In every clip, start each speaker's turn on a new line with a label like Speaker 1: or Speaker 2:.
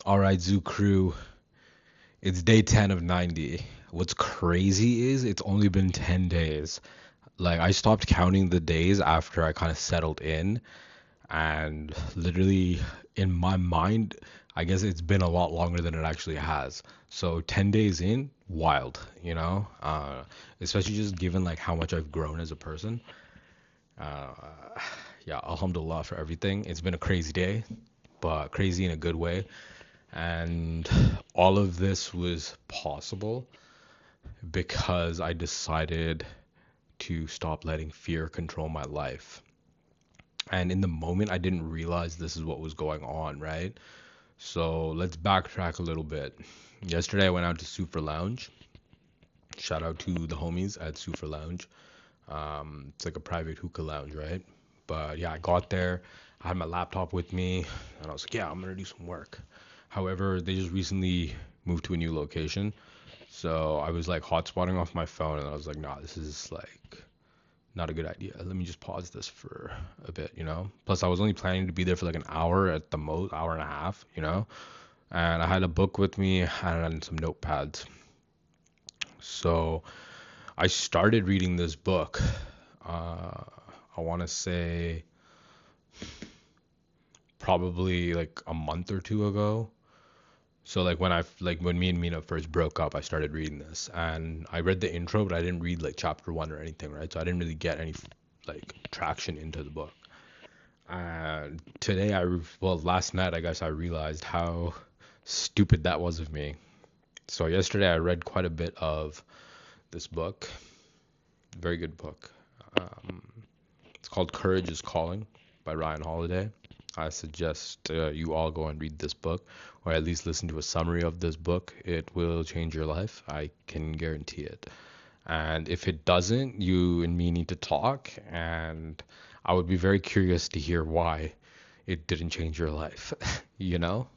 Speaker 1: All right, Zoo Crew, it's day 10 of 90. What's crazy is it's only been 10 days. Like, I stopped counting the days after I kind of settled in, and literally in my mind, I guess it's been a lot longer than it actually has. So, 10 days in, wild, especially just given like how much I've grown as a person. Uh, yeah, alhamdulillah for everything. It's been a crazy day, but crazy in a good way. And all of this was possible because I decided to stop letting fear control my life. And in the moment, I didn't realize this is what was going on, right? So let's backtrack a little bit. Yesterday, I went out to Sufa Lounge. Shout out to the homies at Sufa Lounge. It's like a private hookah lounge, right? But yeah, I got there. I had my laptop with me, and I was like, yeah, I'm gonna do some work. However, they just recently moved to a new location. So I was like hotspotting off my phone and I was like, nah, this is like not a good idea. Let me just pause this for a bit. Plus, I was only planning to be there for like an hour at the most, hour and a half. And I had a book with me and some notepads. So I started reading this book. Uh, I want to say probably like a month or two ago. So when me and Mina first broke up, I started reading this, and I read the intro, but I didn't read like chapter one or anything, right? So I didn't really get any like traction into the book. And last night, I guess I realized how stupid that was of me. So yesterday, I read quite a bit of this book. Very good book. Um, it's called Courage is Calling by Ryan Holiday. I suggest you all go and read this book, or at least listen to a summary of this book. It will change your life. I can guarantee it. And if it doesn't, you and me need to talk, and I would be very curious to hear why it didn't change your life, you know?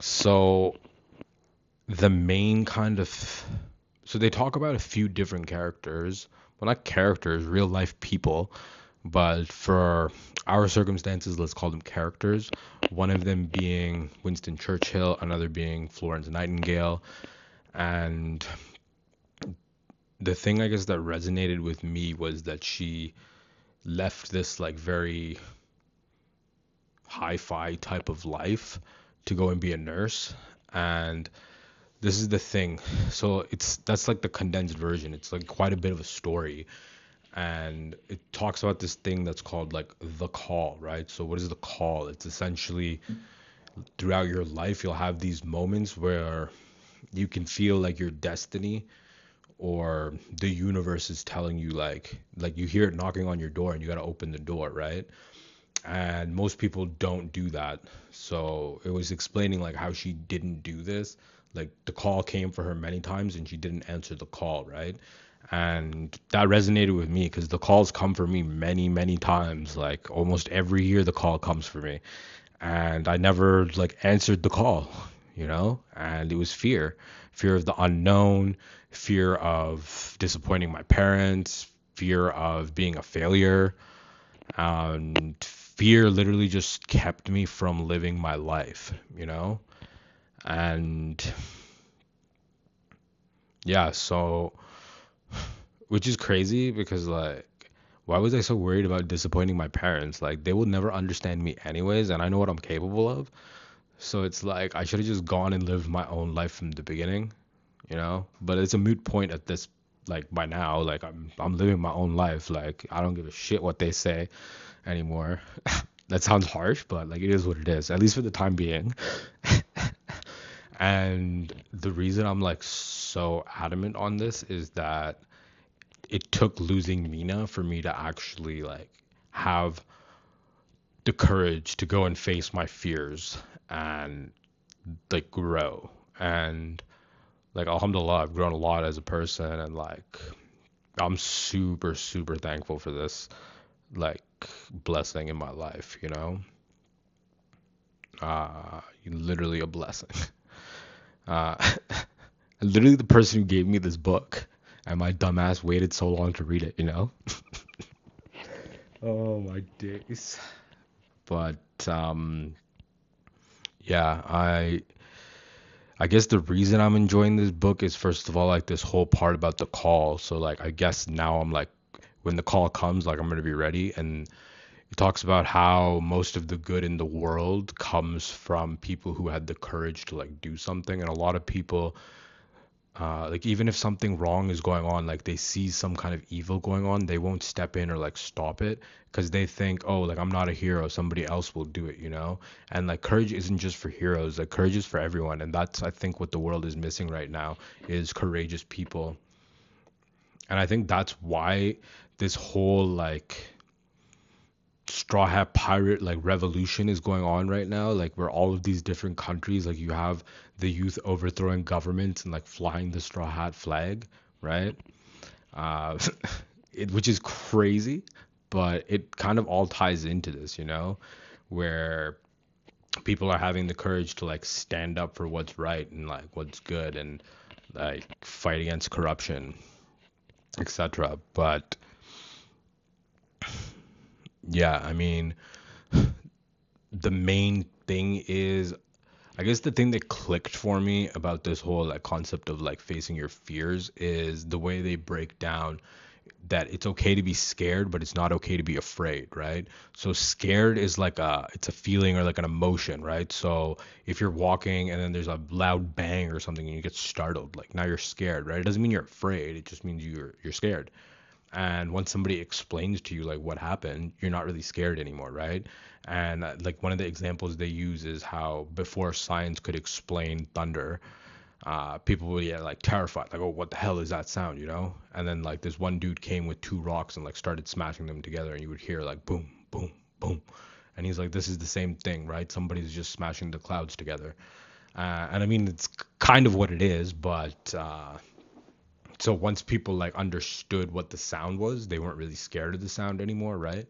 Speaker 1: So, the main kind of. So, they talk about a few different characters. Well, not characters, real life people. But for our circumstances, let's call them characters. One of them being Winston Churchill, another being Florence Nightingale. And the thing I guess that resonated with me was that she left this like very hi-fi type of life to go and be a nurse. And this is the thing. So that's like the condensed version. It's like quite a bit of a story. And it talks about this thing that's called like the call, right? So what is the call? It's essentially throughout your life you'll have these moments where you can feel like your destiny or the universe is telling you like you hear it knocking on your door and you got to open the door, right? And most people don't do that. So it was explaining like how she didn't do this. Like the call came for her many times and she didn't answer the call, right? And that resonated with me because the calls come for me many, many times. Like almost every year, the call comes for me, and I never like answered the call. And it was fear of the unknown, fear of disappointing my parents, fear of being a failure, and fear literally just kept me from living my life. And yeah, so which is crazy because like why was I so worried about disappointing my parents? Like they will never understand me anyways, and I know what I'm capable of. So it's like I should have just gone and lived my own life from the beginning. But it's a moot point at this like by now. Like I'm living my own life. Like I don't give a shit what they say anymore. That sounds harsh, but like it is what it is, at least for the time being. And the reason I'm like so adamant on this is that it took losing Mina for me to actually like have the courage to go and face my fears and like grow. And like alhamdulillah, I've grown a lot as a person, and like I'm super super thankful for this like blessing in my life. Literally a blessing. uh Literally the person who gave me this book, and my dumbass waited so long to read it. Oh my days. But Yeah, I guess the reason I'm enjoying this book is first of all like this whole part about the call. So like I guess now I'm like when the call comes, like I'm gonna be ready. And it talks about how most of the good in the world comes from people who had the courage to like do something. And a lot of people, like even if something wrong is going on, like they see some kind of evil going on, they won't step in or like stop it because they think, oh, like I'm not a hero, somebody else will do it, you know? And like courage isn't just for heroes, like courage is for everyone. And that's I think what the world is missing right now is courageous people. And I think that's why this whole like straw hat pirate like revolution is going on right now, like where all of these different countries, like you have the youth overthrowing governments and like flying the straw hat flag, right? uh which is crazy, but it kind of all ties into this, you know, where people are having the courage to like stand up for what's right and like what's good and like fight against corruption, etc. But yeah, I mean, the main thing is, I guess the thing that clicked for me about this whole like concept of like facing your fears is the way they break down that it's okay to be scared, but it's not okay to be afraid, right? So scared is like it's a feeling or like an emotion, right? So if you're walking and then there's a loud bang or something and you get startled, like now you're scared, right? It doesn't mean you're afraid. It just means you're scared. And once somebody explains to you like what happened, you're not really scared anymore, right? And like one of the examples they use is how before science could explain thunder, people would get like terrified, like, oh, what the hell is that sound, you know? And then like this one dude came with two rocks and like started smashing them together, and you would hear like boom, boom, boom. And he's like, this is the same thing, right? Somebody's just smashing the clouds together. And I mean, it's kind of what it is, but so once people like understood what the sound was, they weren't really scared of the sound anymore, right?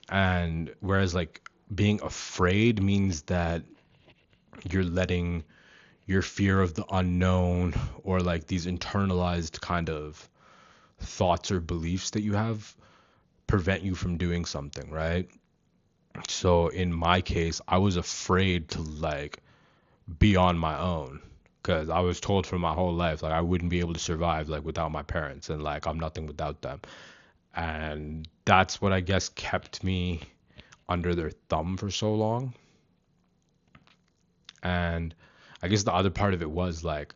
Speaker 1: And whereas like being afraid means that you're letting your fear of the unknown or like these internalized kind of thoughts or beliefs that you have prevent you from doing something, right? So in my case, I was afraid to like be on my own because I was told for my whole life like I wouldn't be able to survive like without my parents, and like I'm nothing without them. And that's what I guess kept me under their thumb for so long. And I guess the other part of it was like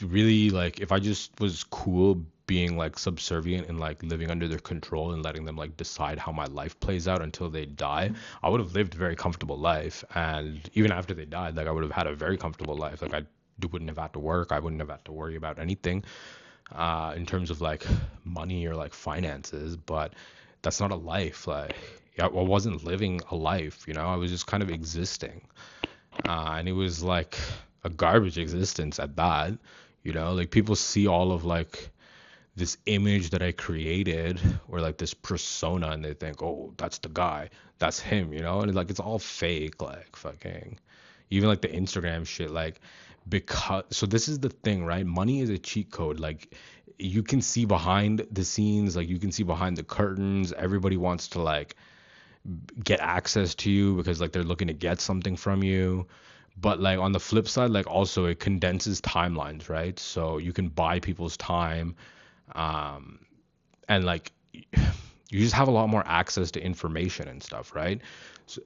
Speaker 1: really like if I just was cool being like subservient and like living under their control and letting them like decide how my life plays out until they die, I would have lived a very comfortable life. And even after they died, like I would have had a very comfortable life. Like wouldn't have had to work. I wouldn't have had to worry about anything in terms of like money or like finances. But that's not a life. Like I wasn't living a life, you know. I was just kind of existing, and it was like a garbage existence at that, you know. Like people see all of like this image that I created or like this persona, and they think, oh, that's the guy, that's him, you know. And like it's all fake, like fucking even like the Instagram shit, like because so this is the thing, right? Money is a cheat code. Like you can see behind the scenes, like you can see behind the curtains. Everybody wants to like get access to you because like they're looking to get something from you. But like on the flip side, like also it condenses timelines, right? So you can buy people's time, um and like you just have a lot more access to information and stuff, right? So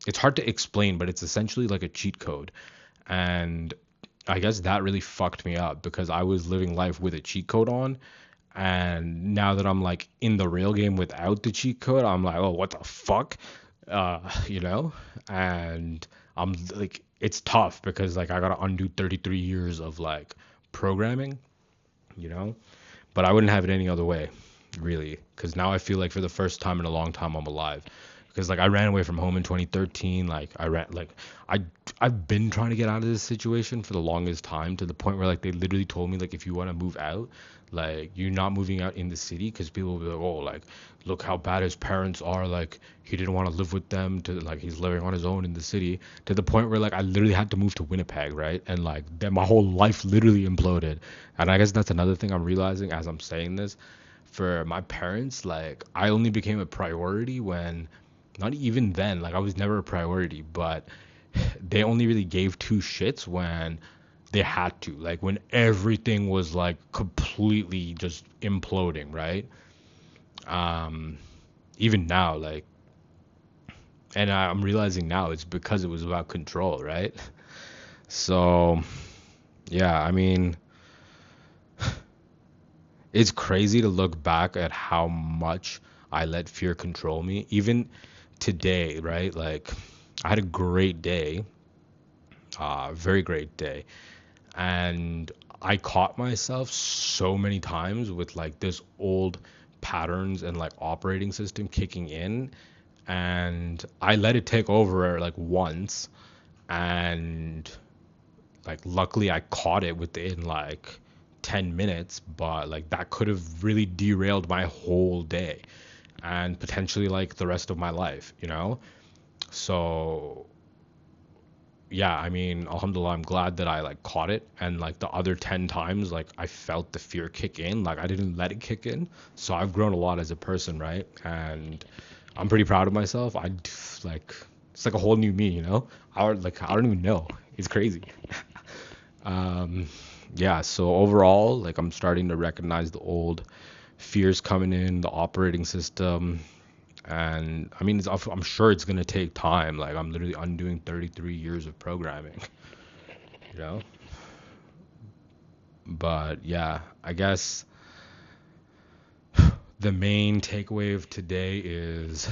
Speaker 1: it's hard to explain, but it's essentially like a cheat code. And I guess that really fucked me up because I was living life with a cheat code on, and now that I'm like in the real game without the cheat code, I'm like, oh, what the fuck, you know? And I'm like, it's tough because like I gotta undo 33 years of like programming, you know? But I wouldn't have it any other way, really, because now I feel like for the first time in a long time I'm alive. Because like I ran away from home in 2013, like I I've been trying to get out of this situation for the longest time, to the point where like they literally told me like if you want to move out, like you're not moving out in the city because people will be like, oh, like look how bad his parents are, like he didn't want to live with them, to like he's living on his own in the city, to the point where like I literally had to move to Winnipeg, right? And like then my whole life literally imploded. And I guess that's another thing I'm realizing as I'm saying this. For my parents, like I only became a priority when, not even then, like I was never a priority, but they only really gave two shits when they had to, like when everything was like completely just imploding, right? Um, Even now, like, and I'm realizing now it's because it was about control, right? So, yeah, I mean, it's crazy to look back at how much I let fear control me. Even today, right? Like, I had a great day, very great day, and I caught myself so many times with like this old patterns and like operating system kicking in, and I let it take over like once, and like luckily I caught it within like 10 minutes, but like that could have really derailed my whole day and potentially like the rest of my life, you know? So yeah, I mean, alhamdulillah, I'm glad that I like caught it, and like the other 10 times like I felt the fear kick in, like I didn't let it kick in. So I've grown a lot as a person, right? And I'm pretty proud of myself. Like it's like a whole new me, you know? I don't even know. It's crazy. Um, yeah, so overall, like I'm starting to recognize the old fears coming in, the operating system, and I mean, I'm sure it's gonna take time. Like I'm literally undoing 33 years of programming, you know? But yeah, I guess the main takeaway of today is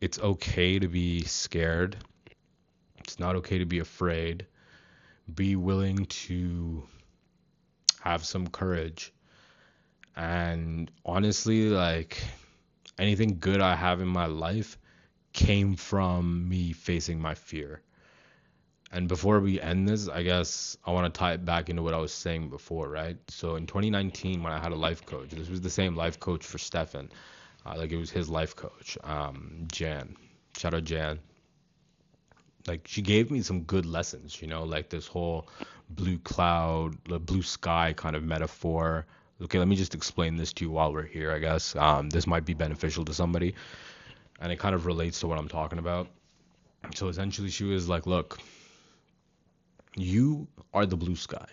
Speaker 1: it's okay to be scared. It's not okay to be afraid. Be willing to have some courage. And honestly, like anything good I have in my life came from me facing my fear. And before we end this, I guess I want to tie it back into what I was saying before, right? So in 2019, when I had a life coach, this was the same life coach for Stefan. Like it was his life coach, Jan. Shout out Jan. Like she gave me some good lessons, you know, like this whole blue cloud, the blue sky kind of metaphor. Okay, let me just explain this to you while we're here, I guess. This might be beneficial to somebody, and it kind of relates to what I'm talking about. So essentially, she was like, look, you are the blue sky.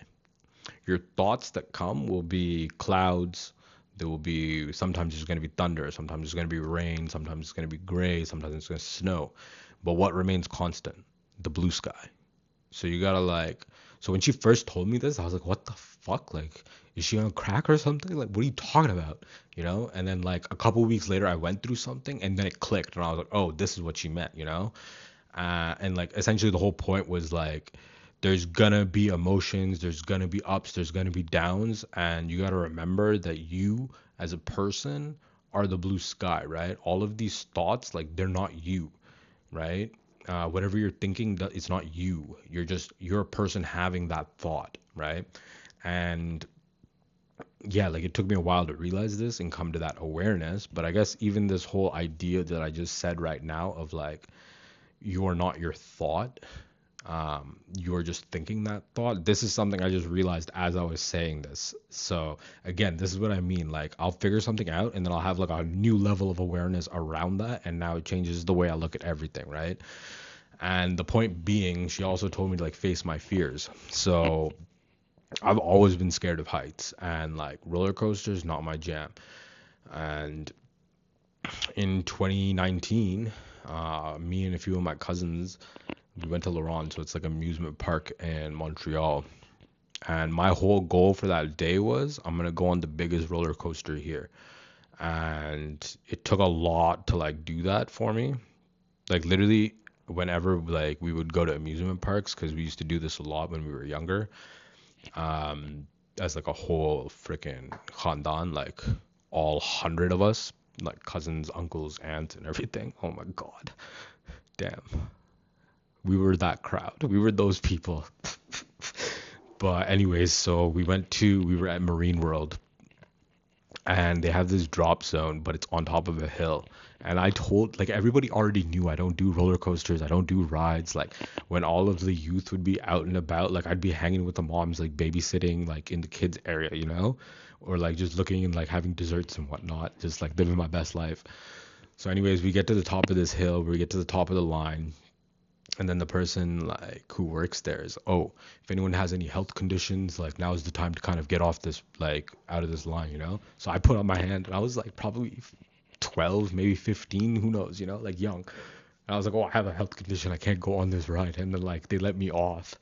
Speaker 1: Your thoughts that come will be clouds. There will be sometimes there's going to be thunder, sometimes there's going to be rain, sometimes it's going to be gray, sometimes it's going to snow. But what remains constant? The blue sky. So you gotta like. So when she first told me this, I was like, "What the fuck? Like, is she on crack or something? Like, what are you talking about? You know?" And then like a couple weeks later, I went through something, and then it clicked, and I was like, "Oh, this is what she meant," you know? And like essentially the whole point was like, there's gonna be emotions, there's gonna be ups, there's gonna be downs, and you gotta remember that you as a person are the blue sky, right? All of these thoughts, like, they're not you, right? Whatever you're thinking, it's not you. You're a person having that thought, right? And yeah, like it took me a while to realize this and come to that awareness. But I guess even this whole idea that I just said right now of like you're not your thought, you're just thinking that thought. This is something I just realized as I was saying this. So again, this is what I mean. Like I'll figure something out and then I'll have like a new level of awareness around that, and now it changes the way I look at everything, right? And the point being, she also told me to like face my fears. So I've always been scared of heights, and like roller coasters not my jam. And in 2019, me and a few of my cousins, we went to Laurent, so it's like an amusement park in Montreal. And my whole goal for that day was I'm gonna go on the biggest roller coaster here. And it took a lot to like do that for me. Like literally, whenever like we would go to amusement parks, because we used to do this a lot when we were younger, um, as like a whole freaking khandan, like all 100 of us, like cousins, uncles, aunts, and everything. Oh my god, damn, we were that crowd. We were those people. But anyways, so we were at Marine World, and they have this drop zone, but it's on top of a hill. And I told, like, everybody already knew I don't do roller coasters, I don't do rides. Like, when all of the youth would be out and about, like, I'd be hanging with the moms, like, babysitting, like, in the kids' area, you know? Or, like, just looking and, like, having desserts and whatnot, just, like, living my best life. So, anyways, we get to the top of this hill, we get to the top of the line, And then the person like who works there is, oh, if anyone has any health conditions, like now is the time to kind of get off this, like out of this line, So I put up my hand, and I was like probably 12, maybe 15, who knows, like young. And I was like, oh, I have a health condition, I can't go on this ride. And then like they let me off.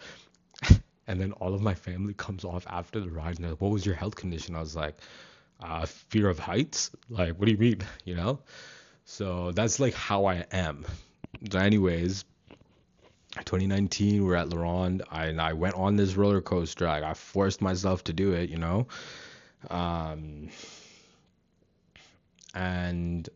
Speaker 1: And then all of my family comes off after the ride, and they're like, what was your health condition? I was like, fear of heights. Like, what do you mean? So that's like how I am. So anyways, 2019, we're at La Ronde, and I went on this roller coaster. I forced myself to do it. Um, and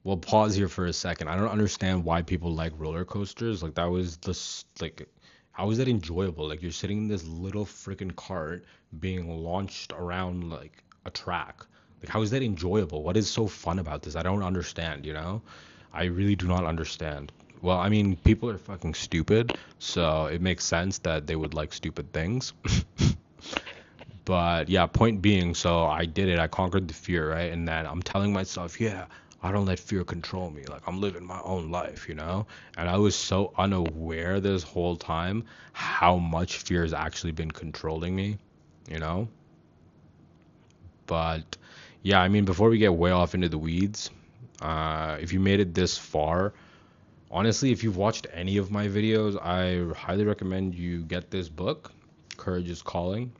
Speaker 1: we'll pause here for a second. I don't understand why people like roller coasters. Like that was like, how is that enjoyable? Like you're sitting in this little freaking cart being launched around like a track. Like how is that enjoyable? What is so fun about this? I don't understand. I really do not understand. Well, I mean, people are fucking stupid, so it makes sense that they would like stupid things. But yeah, point being, so I did it. I conquered the fear, right? And then I'm telling myself, yeah, I don't let fear control me. Like I'm living my own life. And I was so unaware this whole time how much fear has actually been controlling me, you know? But yeah, I mean, before we get way off into the weeds, if you made it this far, honestly, if you've watched any of my videos, I highly recommend you get this book, Courage is Calling.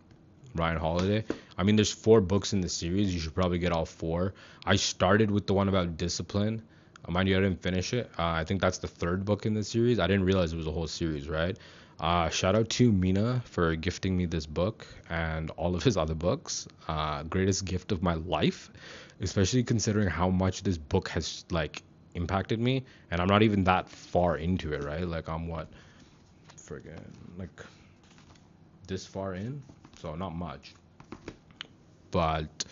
Speaker 1: Ryan Holiday. I mean, there's 4 books in the series. You should probably get all 4. I started with the one about discipline. Mind you, I didn't finish it. I think that's the 3rd book in the series. I didn't realize it was a whole series, right? Shout out to Mina for gifting me this book and all of his other books. Greatest gift of my life, especially considering how much this book has like impacted me. And I'm not even that far into it, right? Like I'm what, friggin' like this far in, so not much. But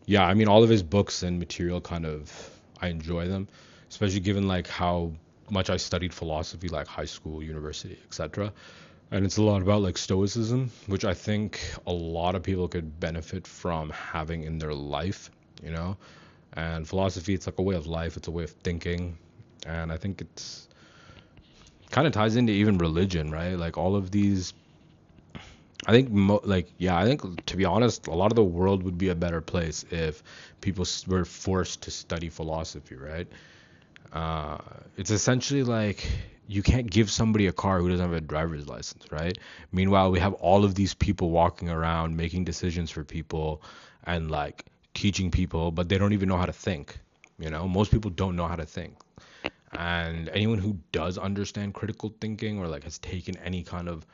Speaker 1: yeah, I mean, all of his books and material kind of, I enjoy them, especially given like how much I studied philosophy, like high school, university, etc. And it's a lot about like stoicism, which I think a lot of people could benefit from having in their life. And philosophy, it's like a way of life, it's a way of thinking. And I think it's kind of ties into even religion, right? Like all of these, I think, yeah, I think to be honest, a lot of the world would be a better place if people were forced to study philosophy, right? Uh, it's essentially like you can't give somebody a car who doesn't have a driver's license, right? Meanwhile, we have all of these people walking around making decisions for people and like teaching people, but they don't even know how to think. Most people don't know how to think. And anyone who does understand critical thinking or like has taken any kind of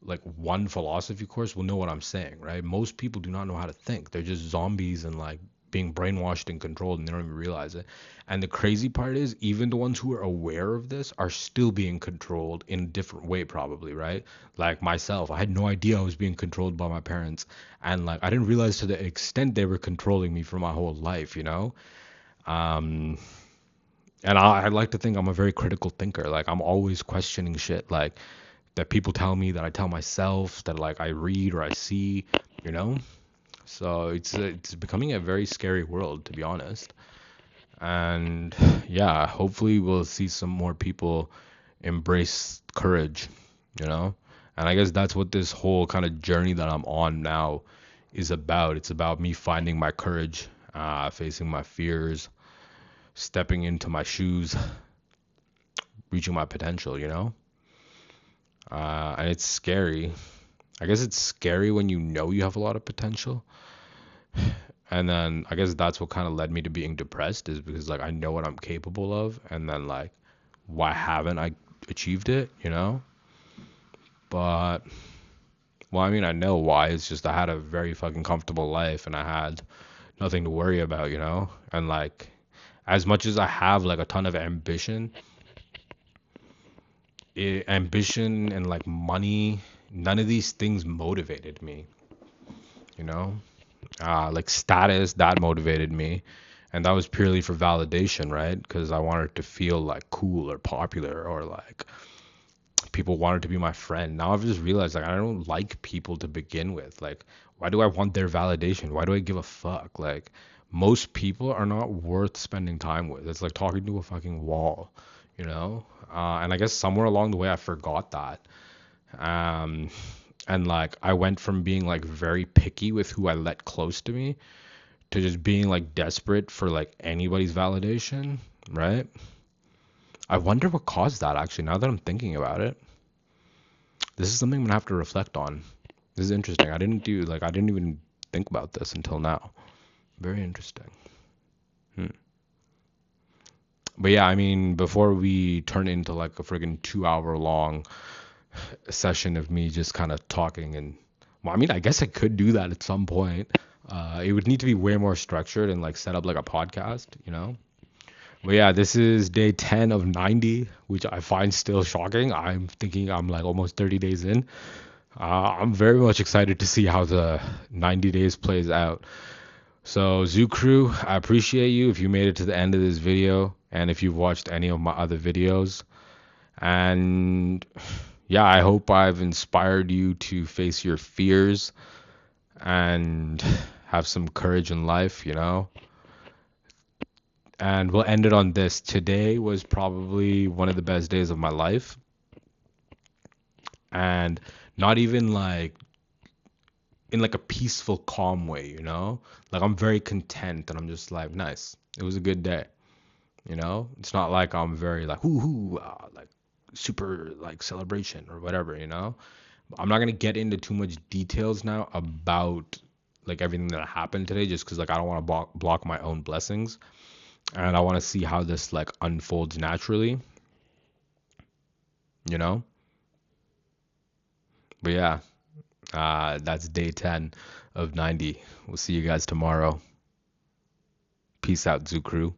Speaker 1: like one philosophy course will know what I'm saying, right? Most people do not know how to think. They're just zombies and like being brainwashed and controlled, and they don't even realize it. And the crazy part is, even the ones who are aware of this are still being controlled in a different way, probably, right? Like myself, I had no idea I was being controlled by my parents, and like I didn't realize to the extent they were controlling me for my whole life. Um, and I like to think I'm a very critical thinker. Like I'm always questioning shit. Like that people tell me, that I tell myself, that like I read or I see, you know? So it's becoming a very scary world, to be honest. And yeah, hopefully we'll see some more people embrace courage, you know? And I guess that's what this whole kind of journey that I'm on now is about. It's about me finding my courage, facing my fears, stepping into my shoes, reaching my potential. And it's scary. I guess it's scary when you know you have a lot of potential. And then I guess that's what kind of led me to being depressed, is because like I know what I'm capable of, and then like why haven't I achieved it? But well, I mean, I know why. It's just I had a very fucking comfortable life and I had nothing to worry about. And like as much as I have like a ton of ambition and like money, none of these things motivated me, you know? Like status, that motivated me. And that was purely for validation, right? Because I wanted to feel like cool or popular, or like people wanted to be my friend. Now I've just realized like I don't like people to begin with. Like, why do I want their validation? Why do I give a fuck? Like, most people are not worth spending time with. It's like talking to a fucking wall, you know? And I guess somewhere along the way I forgot that. Um, and like I went from being like very picky with who I let close to me to just being like desperate for like anybody's validation, right? I wonder what caused that actually, now that I'm thinking about it. This is something I'm gonna have to reflect on. This is interesting. I didn't even think about this until now. Very interesting. Hmm. But yeah, I mean, before we turn into like a friggin' 2 hour long session of me just kind of talking and well, I mean, I guess I could do that at some point. It would need to be way more structured and like set up like a podcast, you know? But yeah, this is day 10 of 90, which I find still shocking. I'm thinking I'm like almost 30 days in. I'm very much excited to see how the 90 days plays out. So, Zoo Crew, I appreciate you if you made it to the end of this video and if you've watched any of my other videos. And yeah, I hope I've inspired you to face your fears and have some courage in life, you know? And we'll end it on this. Today was probably one of the best days of my life. And not even like in like a peaceful, calm way, you know? Like I'm very content and I'm just like, nice. It was a good day, you know? It's not like I'm very like, hoo hoo, like super like celebration or whatever, you know? I'm not gonna get into too much details now about like everything that happened today, just because like I don't want to block my own blessings, and I want to see how this like unfolds naturally, you know. But yeah, that's day 10 of 90. We'll see you guys tomorrow. Peace out, Zoo Crew.